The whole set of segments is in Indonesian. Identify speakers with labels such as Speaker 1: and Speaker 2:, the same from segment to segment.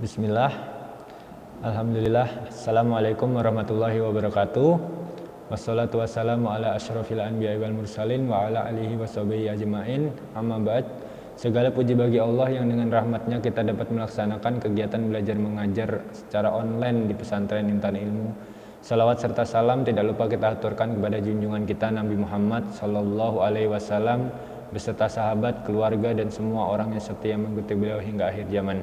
Speaker 1: Bismillah, Alhamdulillah, Assalamualaikum warahmatullahi wabarakatuh. Wassalatu wassalamu ala asyrafil anbiya wal mursalin wa ala alihi washabihi ajma'in. Amma ba'd. Segala puji bagi Allah yang dengan rahmatnya kita dapat melaksanakan kegiatan belajar mengajar secara online di pesantren Intan Ilmu. Salawat serta salam tidak lupa kita aturkan kepada junjungan kita Nabi Muhammad sallallahu alaihi wasallam beserta sahabat, keluarga dan semua orang yang setia mengikuti beliau hingga akhir zaman.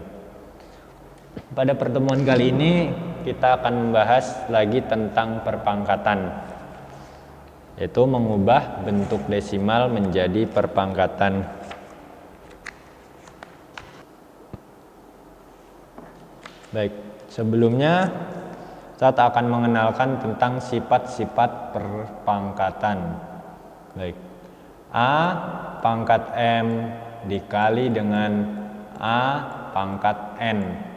Speaker 1: Pada pertemuan kali ini kita akan membahas lagi tentang perpangkatan, yaitu mengubah bentuk desimal menjadi perpangkatan. Baik, sebelumnya saya akan mengenalkan tentang sifat-sifat perpangkatan. Baik, A pangkat M dikali dengan A pangkat N.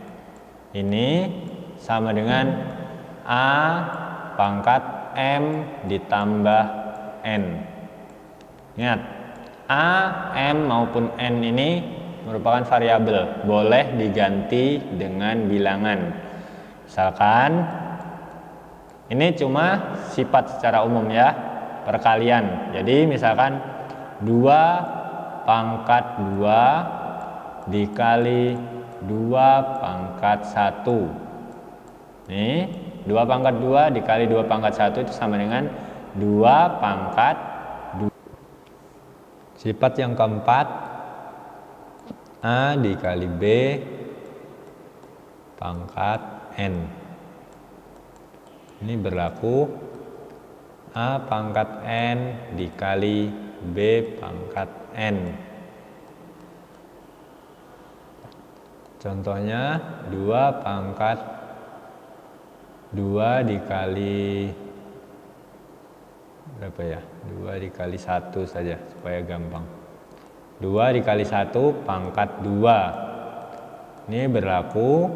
Speaker 1: Ini sama dengan A pangkat M ditambah N. Ingat, A, M maupun N ini merupakan variabel, boleh diganti dengan bilangan. Misalkan ini cuma sifat secara umum ya, perkalian. Jadi misalkan 2 pangkat 2 dikali 2 pangkat 1. Nih, 2 pangkat 2 dikali 2 pangkat 1 itu sama dengan 2 pangkat 2. Sifat yang keempat, A dikali B pangkat N. Ini berlaku A pangkat N dikali B pangkat N. Contohnya 2 pangkat 2 dikali berapa ya? 2 dikali 1 saja supaya gampang. 2 dikali 1 pangkat 2. Ini berlaku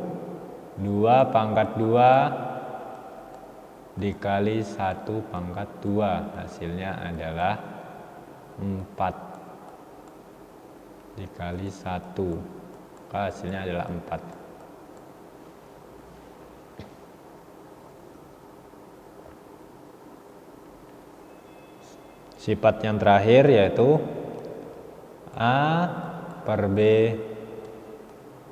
Speaker 1: 2 pangkat 2 dikali 1 pangkat 2. Hasilnya adalah 4 dikali 1. Hasilnya adalah 4. Sifat yang terakhir yaitu A per B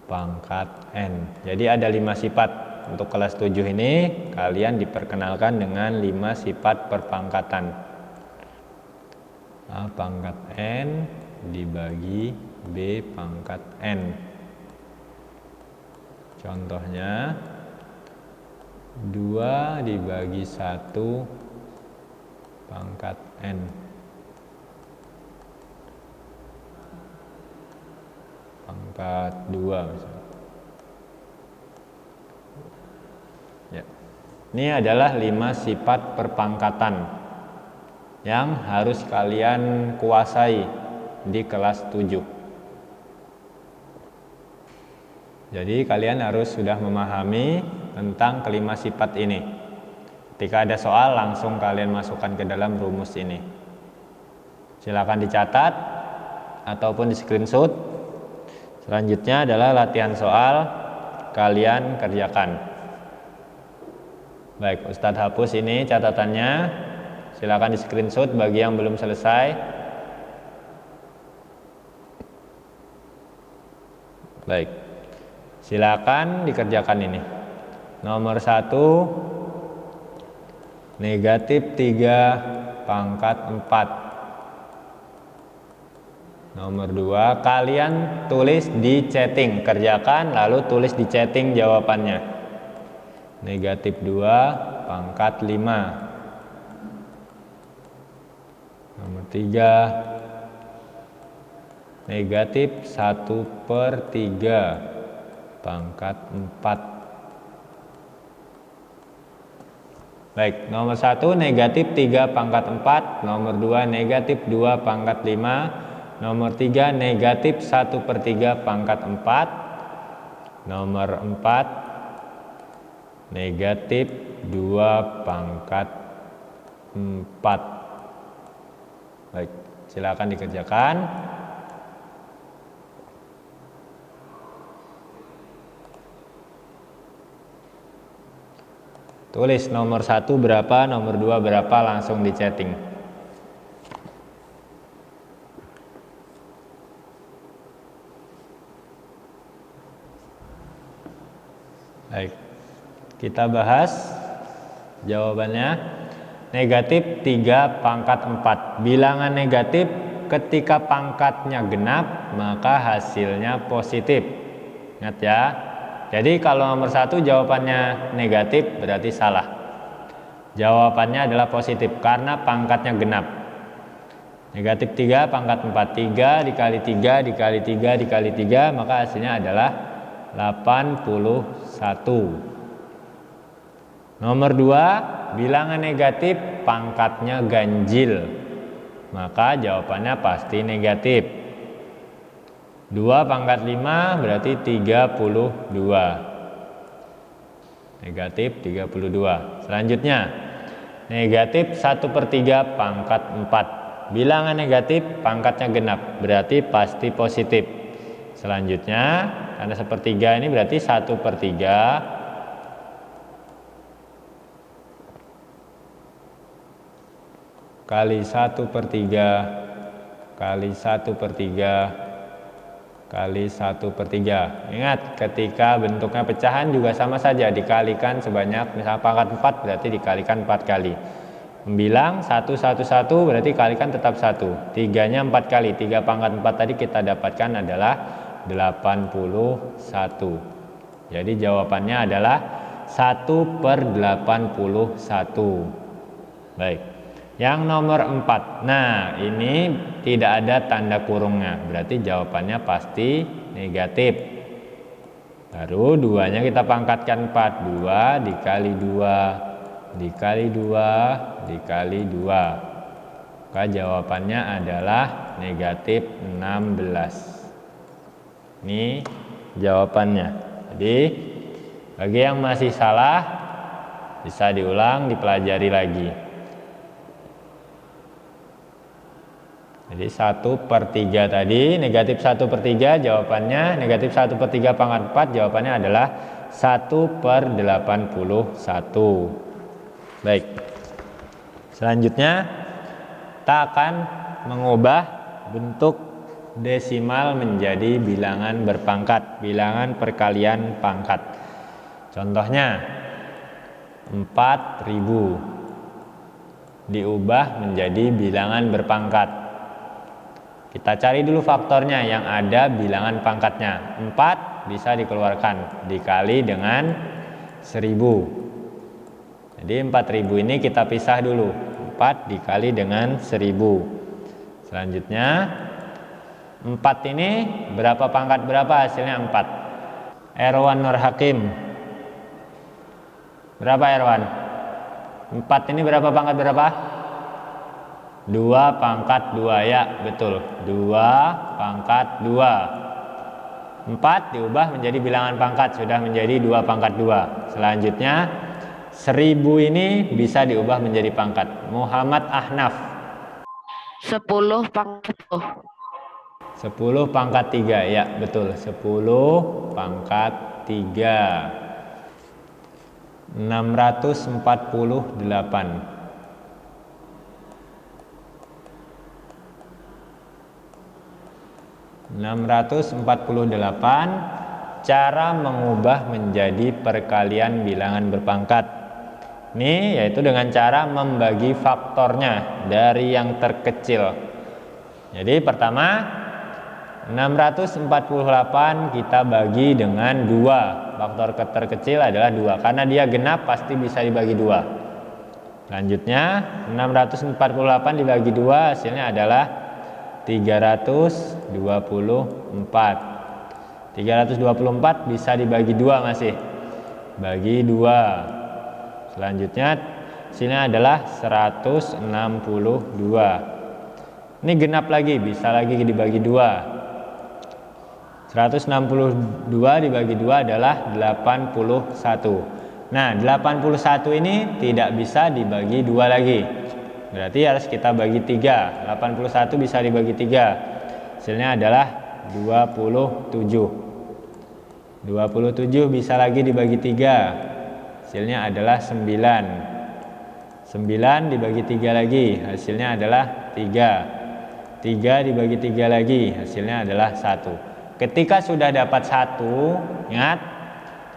Speaker 1: pangkat N. Jadi ada 5 sifat. Untuk kelas 7 ini kalian diperkenalkan dengan 5 sifat perpangkatan. A pangkat N dibagi B pangkat N. Contohnya 2 dibagi 1 pangkat N. Pangkat 2 misalnya. Ya. Ini adalah 5 sifat perpangkatan yang harus kalian kuasai di kelas 7. Jadi kalian harus sudah memahami tentang kelima sifat ini. Ketika ada soal langsung kalian masukkan ke dalam rumus ini. Silakan dicatat ataupun di screenshot. Selanjutnya adalah latihan soal, kalian kerjakan. Baik, Ustadz hapus ini catatannya. Silakan di screenshot bagi yang belum selesai. Baik, silakan dikerjakan ini. Nomor 1, negatif 3 pangkat 4. Nomor 2, kalian tulis di chatting, kerjakan lalu tulis di chatting jawabannya. Negatif 2 pangkat 5. Nomor 3, negatif 1/3 pangkat 4. Baik, nomor 1 negatif 3 pangkat 4. Nomor 2 negatif 2 pangkat 5. Nomor 3 negatif 1/3 pangkat 4. Nomor 4 negatif 2 pangkat 4. Baik, silakan dikerjakan. Tulis nomor 1 berapa, nomor 2 berapa, langsung di chatting. Baik, kita bahas jawabannya. Negatif 3 pangkat 4. Bilangan negatif ketika pangkatnya genap maka hasilnya positif. Ingat ya. Jadi kalau nomor 1 jawabannya negatif berarti salah. Jawabannya adalah positif karena pangkatnya genap. Negatif 3 pangkat 4. 3 dikali 3 dikali 3 dikali 3 maka hasilnya adalah 81. Nomor 2, bilangan negatif pangkatnya ganjil. Maka jawabannya pasti negatif. 2 pangkat 5 berarti 32. Negatif 32. Selanjutnya, negatif 1/3 pangkat 4. Bilangan negatif pangkatnya genap, berarti pasti positif. Selanjutnya, karena 1/3 ini berarti 1/3 kali 1/3 kali 1/3 kali 1/3. Ingat, ketika bentuknya pecahan juga sama saja, dikalikan sebanyak, misalnya pangkat 4 berarti dikalikan 4 kali. Membilang 1, 1, 1 berarti kalikan tetap 1. 3-nya 4 kali, 3 pangkat 4 tadi kita dapatkan adalah 81. Jadi jawabannya adalah 1/81. Baik. Yang nomor 4. Nah, ini tidak ada tanda kurungnya, berarti jawabannya pasti negatif. Baru 2-nya kita pangkatkan 4. 2 dikali 2 dikali 2 dikali 2. Maka jawabannya adalah negatif 16. Ini jawabannya. Jadi bagi yang masih salah bisa diulang, dipelajari lagi. Jadi 1/3 tadi, negatif 1/3 jawabannya, negatif 1/3 pangkat 4 jawabannya adalah 1/81. Baik. Selanjutnya kita akan mengubah bentuk desimal menjadi bilangan berpangkat, bilangan perkalian pangkat. Contohnya 4.000 diubah menjadi bilangan berpangkat. Kita cari dulu faktornya yang ada bilangan pangkatnya. 4 bisa dikeluarkan dikali dengan 1000. Jadi 4.000 ini kita pisah dulu. 4 dikali dengan 1000. Selanjutnya 4 ini berapa pangkat berapa? Hasilnya 4. Erwan Nur Hakim. Berapa Erwan? 4 ini berapa pangkat berapa? 2 pangkat 2, ya betul, 2 pangkat 2. 4 diubah menjadi bilangan pangkat, sudah menjadi 2 pangkat 2. Selanjutnya 1000 ini bisa diubah menjadi pangkat. Muhammad Ahnaf
Speaker 2: 10 pangkat
Speaker 1: 10 pangkat 3, ya betul, 10 pangkat 3. 648. 648 cara mengubah menjadi perkalian bilangan berpangkat. Ini yaitu dengan cara membagi faktornya dari yang terkecil. Jadi pertama 648 kita bagi dengan 2. Faktor terkecil adalah 2 karena dia genap pasti bisa dibagi 2. Selanjutnya 648 dibagi 2 hasilnya adalah 324. 324 bisa dibagi 2 masih. Bagi 2. Selanjutnya hasilnya adalah 162. Ini genap lagi, bisa lagi dibagi 2. 162 dibagi 2 adalah 81. Nah, 81 ini tidak bisa dibagi 2 lagi. Berarti harus kita bagi 3. 81 bisa dibagi 3. Hasilnya adalah 27. 27 bisa lagi dibagi 3. hasilnya adalah 9. 9 dibagi 3 lagi, hasilnya adalah 3. 3 dibagi 3 lagi, hasilnya adalah 1. Ketika sudah dapat 1, ingat,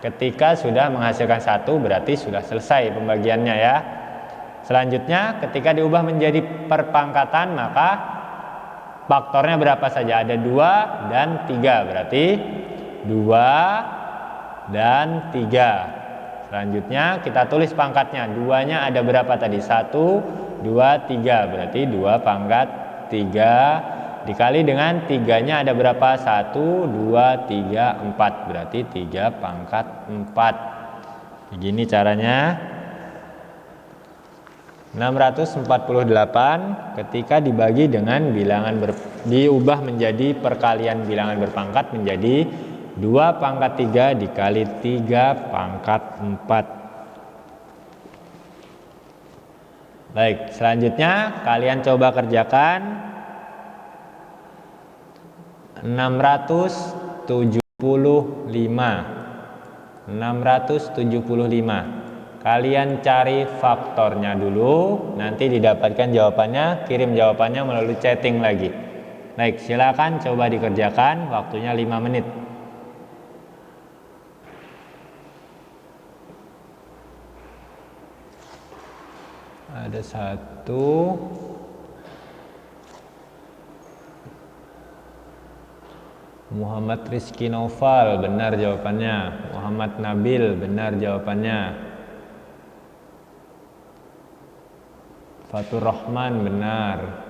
Speaker 1: ketika sudah menghasilkan 1 berarti sudah selesai pembagiannya ya. Selanjutnya ketika diubah menjadi perpangkatan maka faktornya berapa saja? Ada 2 dan 3, berarti 2 dan 3. Selanjutnya kita tulis pangkatnya. 2-nya ada berapa tadi? 1, 2, 3, berarti 2 pangkat 3 dikali dengan 3-nya ada berapa? 1, 2, 3, 4, berarti 3 pangkat 4. Begini caranya. 648 ketika dibagi dengan bilangan diubah menjadi perkalian bilangan berpangkat menjadi 2 pangkat 3 dikali 3 pangkat 4. Baik, selanjutnya kalian coba kerjakan 675. Kalian cari faktornya dulu, nanti didapatkan jawabannya, kirim jawabannya melalui chatting lagi. Baik, silakan coba dikerjakan, waktunya 5 menit. Ada 1. Muhammad Rizky Noval, benar jawabannya. Muhammad Nabil, benar jawabannya. Fatur Rahman, benar.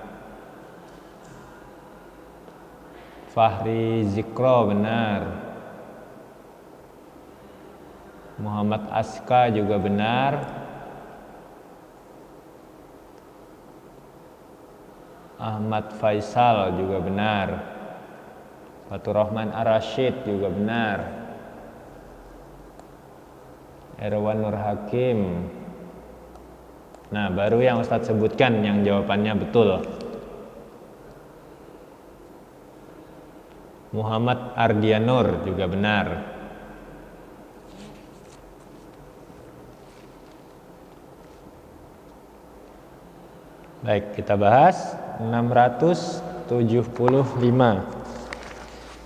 Speaker 1: Fahri Zikro, benar. Muhammad Aska juga benar. Ahmad Faisal juga benar. Fatur Rahman Ar-Rasyid juga benar. Erwan Nur Hakim. Nah, baru yang Ustadz sebutkan yang jawabannya betul. Muhammad Ardianur juga benar. Baik, kita bahas 675.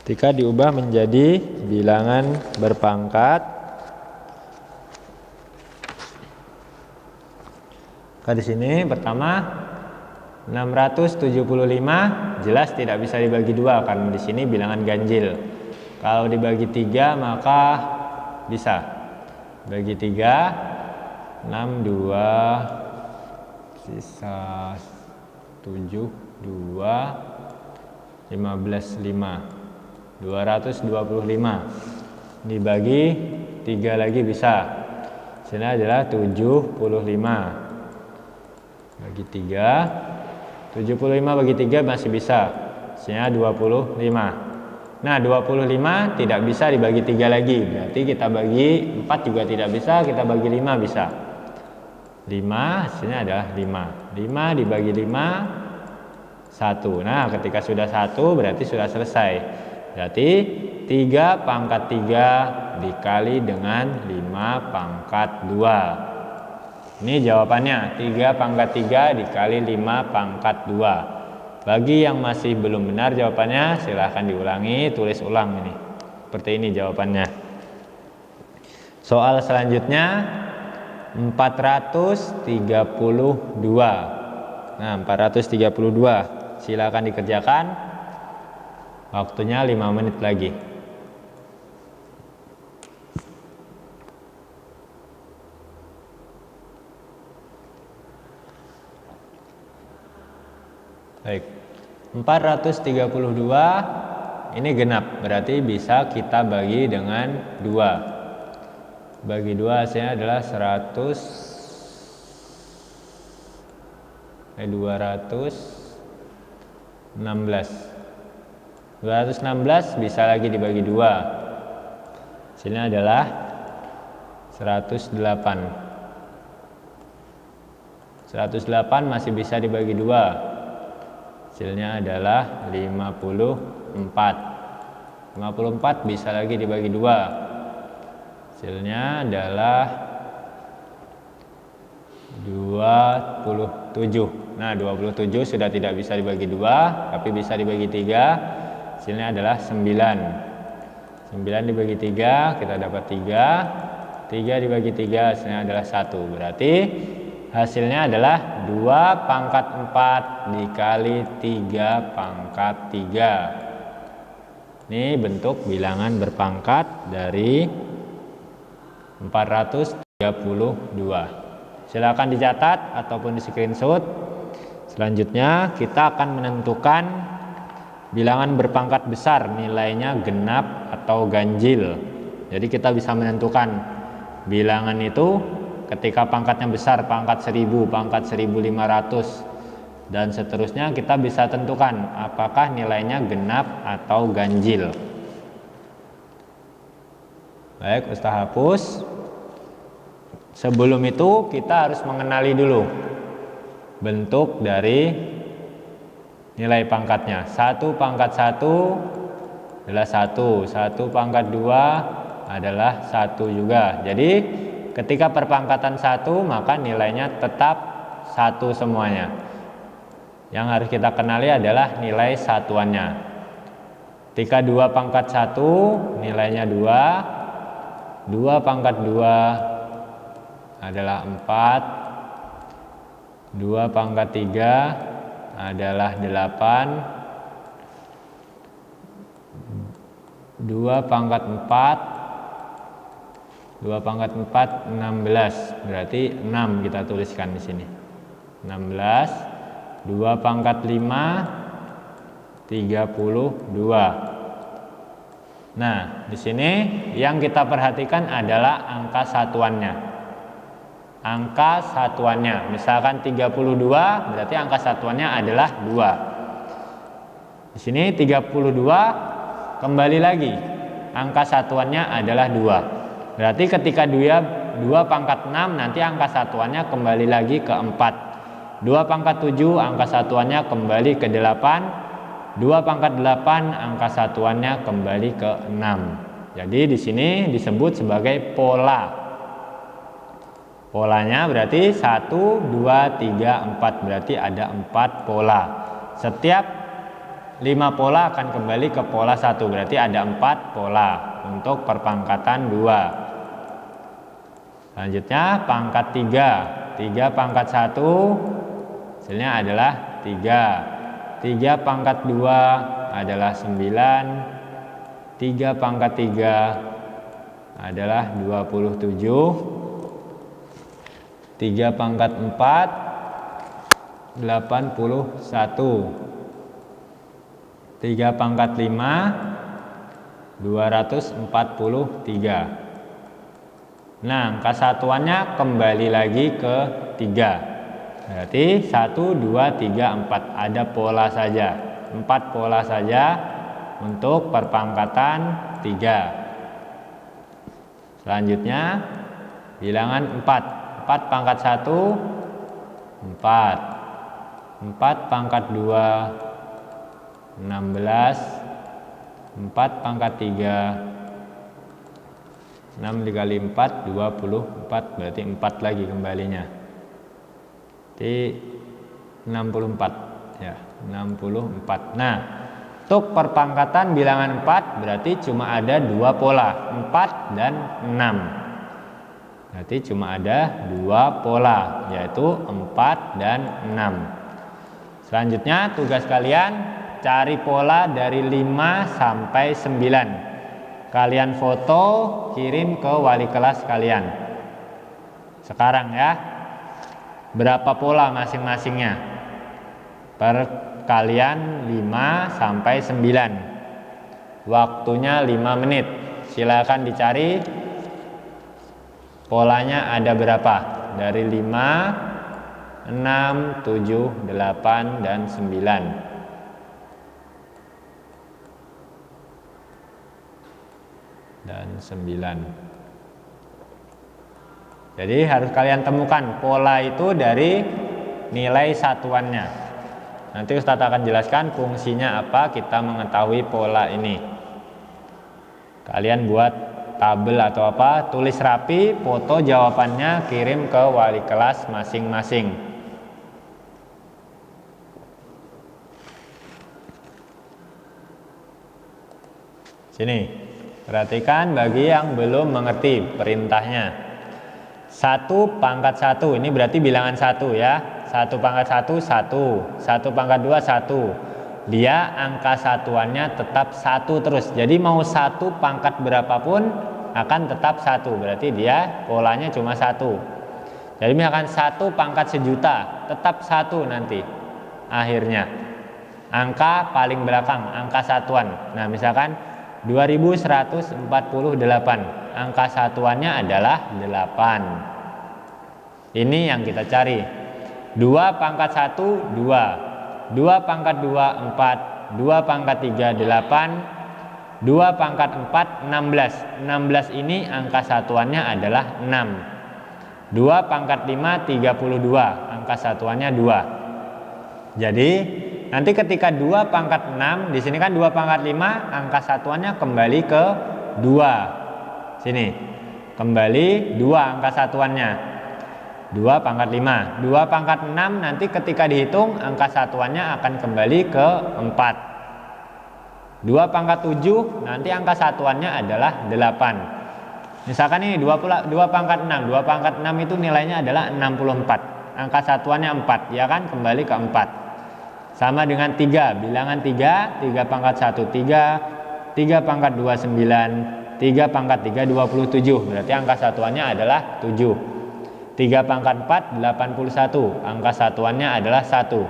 Speaker 1: Ketika diubah menjadi bilangan berpangkat, di sini pertama 675 jelas tidak bisa dibagi 2 karena di sini bilangan ganjil. Kalau dibagi 3 maka bisa. Bagi 3 6 2 sisa 7 2 15 5 225. Dibagi 3 lagi bisa. Sini adalah 75. Bagi 3 75 bagi 3 masih bisa, hasilnya 25. Nah, 25 tidak bisa dibagi 3 lagi, berarti kita bagi 4 juga tidak bisa, kita bagi 5 bisa. 5 hasilnya adalah 5. 5 dibagi 5 1. Nah, ketika sudah 1 berarti sudah selesai. Berarti 3 pangkat 3 dikali dengan 5 pangkat 2. Ini jawabannya, 3 pangkat 3 dikali 5 pangkat 2. Bagi yang masih belum benar jawabannya, silahkan diulangi, tulis ulang ini. Seperti ini jawabannya. Soal selanjutnya 432. Nah, 432. Silahkan dikerjakan. Waktunya 5 menit lagi. Baik, 432 ini genap, berarti bisa kita bagi dengan 2. Bagi 2 hasilnya adalah 216. 216 bisa lagi dibagi 2. Hasilnya adalah 108. 108 masih bisa dibagi 2. Hasilnya adalah 54. 54 bisa lagi dibagi 2. Hasilnya adalah 27. Nah, 27 sudah tidak bisa dibagi 2, tapi bisa dibagi 3. Hasilnya adalah 9. 9 dibagi 3, kita dapat 3. 3 dibagi 3, hasilnya adalah 1. Berarti hasilnya adalah 2 pangkat 4 dikali 3 pangkat 3. Ini bentuk bilangan berpangkat dari 432. Silakan dicatat ataupun di screenshot. Selanjutnya kita akan menentukan bilangan berpangkat besar, nilainya genap atau ganjil. Jadi kita bisa menentukan bilangan itu ketika pangkatnya besar, pangkat 1000, pangkat 1500 dan seterusnya, kita bisa tentukan apakah nilainya genap atau ganjil. Baik, Ustaz hapus. Sebelum itu kita harus mengenali dulu bentuk dari nilai pangkatnya. 1 pangkat 1 adalah 1, 1 pangkat 2 adalah 1 juga. Jadi ketika perpangkatan 1 maka nilainya tetap 1 semuanya. Yang harus kita kenali adalah nilai satuannya. Ketika 2 pangkat 1 nilainya 2, 2 pangkat 2 adalah 4, 2 pangkat 3 adalah 8, 2 pangkat 4, 2 pangkat 4 16, berarti 6 kita tuliskan di sini. 16, 2 pangkat 5 32. Nah, di sini yang kita perhatikan adalah angka satuannya. Angka satuannya, misalkan 32, berarti angka satuannya adalah 2. Di sini 32 kembali lagi angka satuannya adalah 2. Berarti ketika 2 pangkat 6 nanti angka satuannya kembali lagi ke 4. 2 pangkat 7 angka satuannya kembali ke 8. 2 pangkat 8 angka satuannya kembali ke 6. Jadi di sini disebut sebagai pola. Polanya berarti 1, 2, 3, 4. Berarti ada 4 pola. Setiap 5 pola akan kembali ke pola 1. Berarti ada 4 pola untuk perpangkatan 2. Selanjutnya pangkat 3. 3 pangkat 1 hasilnya adalah 3. 3 pangkat 2 adalah 9. 3 pangkat 3 adalah 27. 3 pangkat 4 81. 3 pangkat 5 243. Nah, angka satuannya kembali lagi ke 3. Berarti 1, 2, 3, 4. Ada pola saja, 4 pola saja untuk perpangkatan 3. Selanjutnya bilangan 4. 4 pangkat 1 4. 4 pangkat 2 16. 4 pangkat 3 6 dikali 4 24. Berarti 4 lagi kembalinya. Berarti 64 ya, 64. Nah, untuk perpangkatan bilangan 4 berarti cuma ada 2 pola, 4 dan 6. Berarti cuma ada 2 pola, yaitu 4 dan 6. Selanjutnya tugas kalian cari pola dari 5 sampai 9. Kalian foto, kirim ke wali kelas kalian. Sekarang ya, berapa pola masing-masingnya? Per kalian 5 sampai 9. Waktunya 5 menit. Silakan dicari polanya ada berapa. Dari 5, 6, 7, 8, dan 9. Dan 9. Jadi harus kalian temukan pola itu dari nilai satuannya. Nanti Ustadz akan jelaskan fungsinya apa kita mengetahui pola ini. Kalian buat tabel atau apa, tulis rapi, foto jawabannya, kirim ke wali kelas masing-masing. Sini, perhatikan bagi yang belum mengerti perintahnya. 1 pangkat 1, ini berarti bilangan 1 ya. 1 pangkat 1, 1. 1 pangkat 2, 1. Dia angka satuannya tetap 1 terus. Jadi mau 1 pangkat berapapun akan tetap 1. Berarti dia polanya cuma 1. Jadi misalkan 1 pangkat sejuta, tetap 1 nanti akhirnya. Angka paling belakang, angka satuan. Nah misalkan 2148, angka satuannya adalah 8. Ini yang kita cari. 2 pangkat 1, 2. 2 pangkat 2, 4. 2 pangkat 3, 8. 2 pangkat 4, 16. 16 ini angka satuannya adalah 6. 2 pangkat 5, 32. Angka satuannya 2. Jadi nanti ketika 2 pangkat 6, di sini kan 2 pangkat 5, angka satuannya kembali ke 2. Sini, kembali 2 angka satuannya. 2 pangkat 5. 2 pangkat 6 nanti ketika dihitung, angka satuannya akan kembali ke 4. 2 pangkat 7, nanti angka satuannya adalah 8. Misalkan ini 2 pangkat 6. 2 pangkat 6 itu nilainya adalah 64. Angka satuannya 4, ya kan, kembali ke 4. Sama dengan 3, bilangan 3, 3 pangkat 1, 3, 3 pangkat 2, 9, 3 pangkat 3, 27, berarti angka satuannya adalah 7. 3 pangkat 4, 81, angka satuannya adalah 1.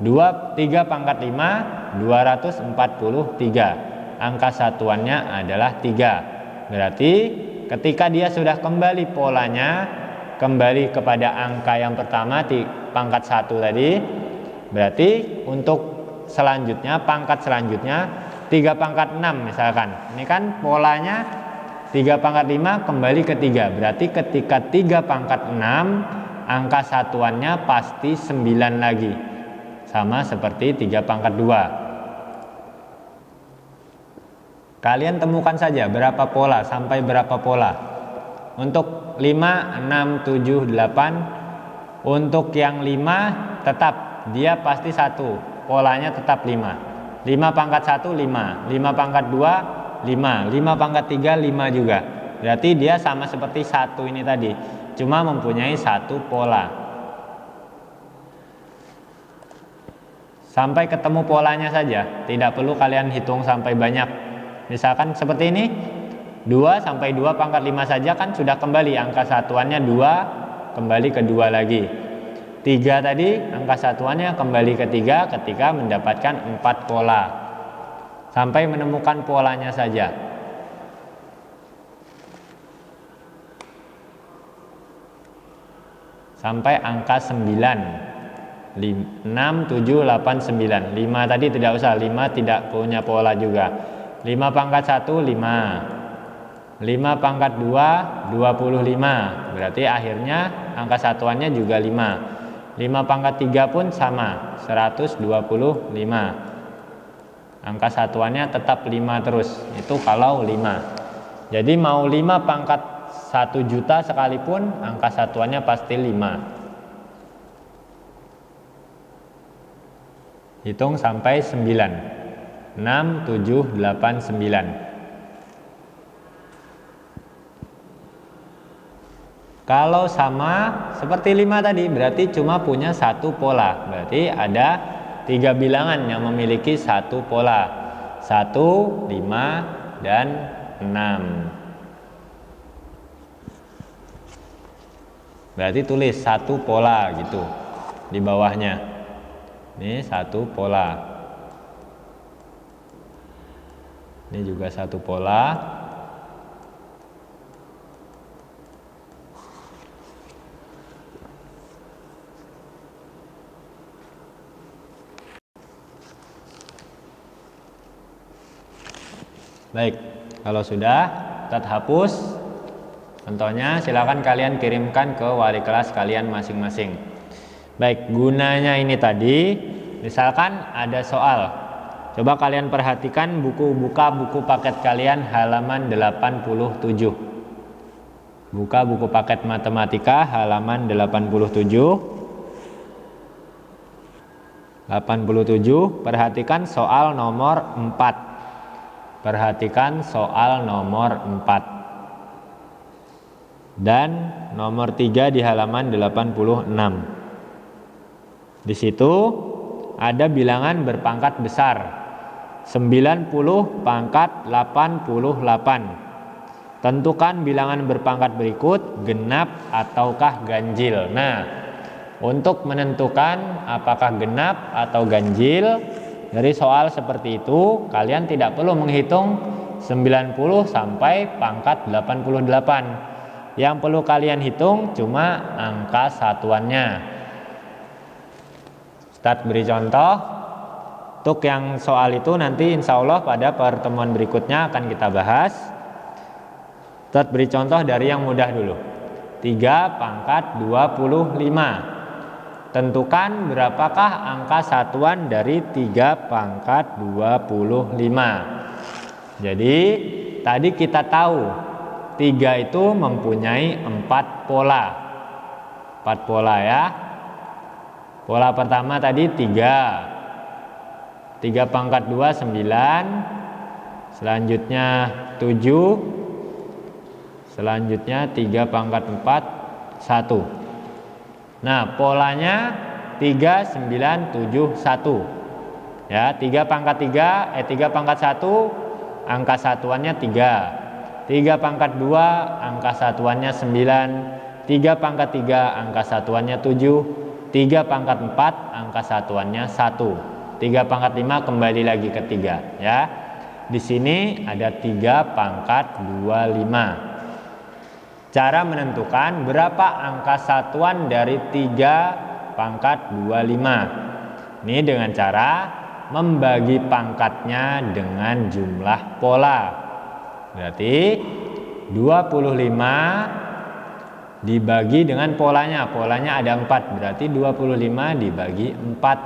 Speaker 1: 3 pangkat 5, 243, angka satuannya adalah 3. Berarti ketika dia sudah kembali polanya, kembali kepada angka yang pertama, pangkat 1 tadi, berarti untuk selanjutnya, pangkat selanjutnya 3 pangkat 6 misalkan. Ini kan polanya 3 pangkat 5 kembali ke 3. Berarti ketika 3 pangkat 6, angka satuannya pasti 9 lagi. Sama seperti 3 pangkat 2. Kalian temukan saja berapa pola, sampai berapa pola. Untuk 5, 6, 7, 8. Untuk yang 5 tetap dia pasti 1, polanya tetap 5. 5 pangkat 1, 5. 5 pangkat 2, 5. 5 pangkat 3, 5 juga. Berarti dia sama seperti 1 ini tadi, cuma mempunyai 1 pola. Sampai ketemu polanya saja, tidak perlu kalian hitung sampai banyak. Misalkan seperti ini, 2 sampai 2 pangkat 5 saja kan sudah kembali, angka satuannya 2, kembali ke 2 lagi. 3 tadi, angka satuannya kembali ke 3 ketika mendapatkan 4 pola. Sampai menemukan polanya saja. Sampai angka 9. 6, 7, 8, 9. 5 tadi tidak usah, 5 tidak punya pola juga. 5 pangkat 1, 5. 5 pangkat 2, 25. Berarti akhirnya angka satuannya juga 5. 5 pangkat 3 pun sama, 125. Angka satuannya tetap 5 terus. Itu kalau 5. Jadi mau 5 pangkat 1 juta sekalipun, angka satuannya pasti 5. Hitung sampai 9. 6, 7, 8, 9. Kalau sama seperti 5 tadi, berarti cuma punya 1 pola. Berarti ada 3 bilangan yang memiliki 1 pola. 1, 5, dan 6. Berarti tulis 1 pola gitu di bawahnya. Ini 1 pola. Ini juga 1 pola. Baik, kalau sudah tet hapus. Contohnya silakan kalian kirimkan ke wali kelas kalian masing-masing. Baik, gunanya ini tadi, misalkan ada soal Coba kalian perhatikan buku paket kalian halaman 87. Buka buku paket matematika halaman 87. 87, perhatikan soal nomor 4. Perhatikan soal nomor 4. Dan nomor 3 di halaman 86. Di situ ada bilangan berpangkat besar 90 pangkat 88. Tentukan bilangan berpangkat berikut genap ataukah ganjil. Nah, untuk menentukan apakah genap atau ganjil dari soal seperti itu, kalian tidak perlu menghitung 90 sampai pangkat 88. Yang perlu kalian hitung cuma angka satuannya. Ustadz beri contoh. Untuk yang soal itu nanti insya Allah pada pertemuan berikutnya akan kita bahas. Ustadz beri contoh dari yang mudah dulu. 3 pangkat 25. Tentukan berapakah angka satuan dari 3 pangkat 25. Jadi tadi kita tahu 3 itu mempunyai 4 pola. 4 pola ya. Pola pertama tadi 3. 3 pangkat 2 9. Selanjutnya 7. Selanjutnya 3 pangkat 4 1. Nah, polanya 3 9 7 1. Ya, 3 pangkat 3 3 pangkat 1 angka satuannya 3. 3 pangkat 2 angka satuannya 9. 3 pangkat 3 angka satuannya 7. 3 pangkat 4 angka satuannya 1. 3 pangkat 5 kembali lagi ke 3 ya. Di sini ada 3 pangkat 25. Cara menentukan berapa angka satuan dari 3 pangkat 25. Ini dengan cara membagi pangkatnya dengan jumlah pola. Berarti 25 dibagi dengan polanya. Polanya ada 4, berarti 25 dibagi 4.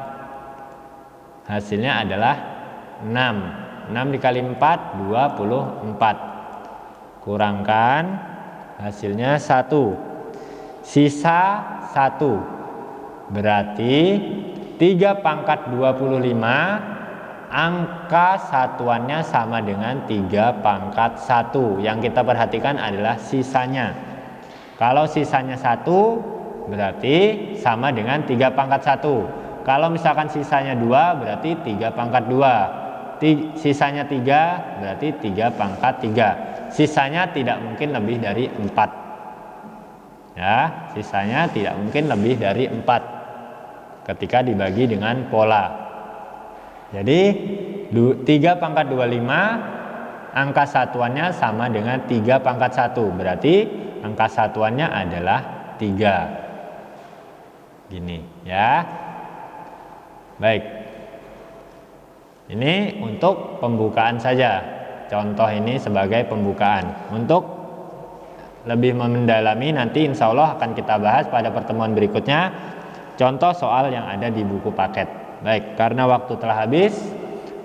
Speaker 1: Hasilnya adalah 6. 6 dikali 4, 24. Kurangkan, hasilnya 1. Sisa 1. Berarti 3 pangkat 25 angka satuannya sama dengan 3 pangkat 1. Yang kita perhatikan adalah sisanya. Kalau sisanya 1 berarti sama dengan 3 pangkat 1. Kalau misalkan sisanya 2 berarti 3 pangkat 2. Sisanya 3 berarti 3 pangkat 3. Sisanya tidak mungkin lebih dari 4. Ya, sisanya tidak mungkin lebih dari 4 ketika dibagi dengan pola. Jadi 3 pangkat 25 angka satuannya sama dengan 3 pangkat 1. Berarti angka satuannya adalah 3. Gini ya. Baik. Ini untuk pembukaan saja. Contoh ini sebagai pembukaan. Untuk lebih mendalami nanti insya Allah akan kita bahas pada pertemuan berikutnya. Contoh soal yang ada di buku paket. Baik, karena waktu telah habis,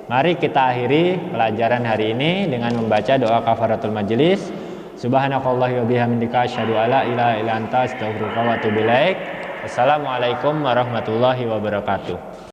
Speaker 1: mari kita akhiri pelajaran hari ini dengan membaca doa kafaratul majelis. Subhanallahi wa bihamdika asyhadu alla ilaha illa anta astaghfiruka wa atubu ilaik. Wassalamualaikum warahmatullahi wabarakatuh.